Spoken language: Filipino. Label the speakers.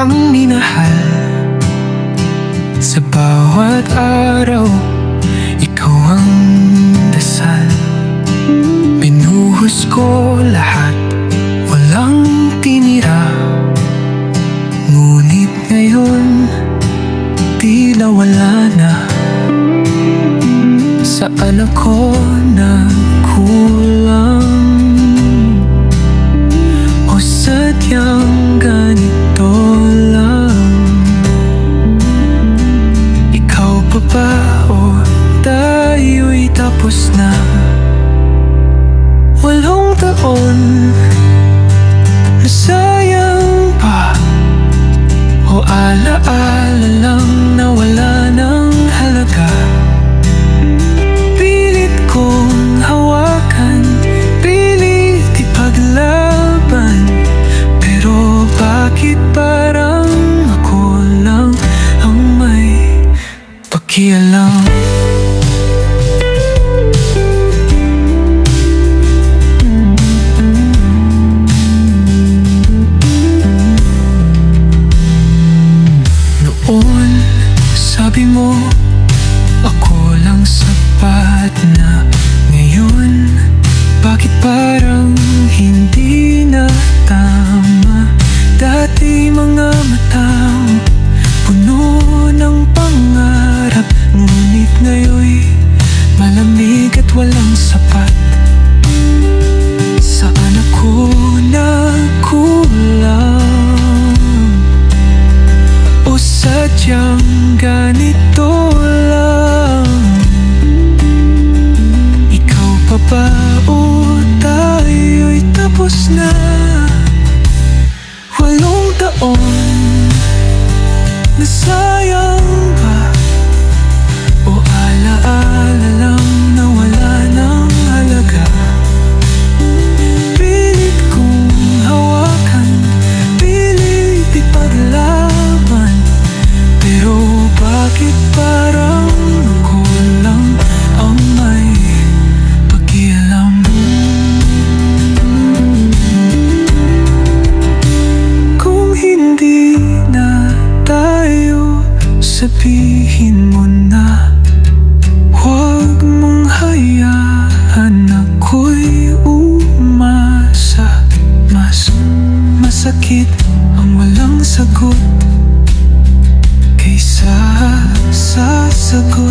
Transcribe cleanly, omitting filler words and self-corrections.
Speaker 1: kitang minahal. Sa bawat araw, ikaw ang dasal. Binuhos ko lahat, walang tinira. Ngunit ngayon, tila wala na. Saan ako nagkulang? O sadyang ganito lang? Ikaw pa ba o tayo'y tapos na? 8 taon, nasayang pa? O alaala lang na wala ng halaga? Pilit kong hawakan, pilit ipaglaban, pero bakit parang ako lang ang may pakialam? Noon, sabi mo, ako lang sapat na. Ngayon, bakit parang hindi na tama? Dati mga mata mo, puno ng pangarap. Ngunit ngayon'y malamig at walang sapat. Saan ako nagkulang? O sadyang ganito lang? Ikaw pa ba o tayo'y tapos na? 8 taon, nasayang ba? O alaala lang na wala ng halaga? Pilit kong hawakan, pilit ipaglaban, pero bakit parang ako lang ang may pakialam? Kung hindi na tayo, sabihin mo na. Huwag mong hayaan ako'y umasa. Mas masakit ang walang sagot kaysa sa sagot.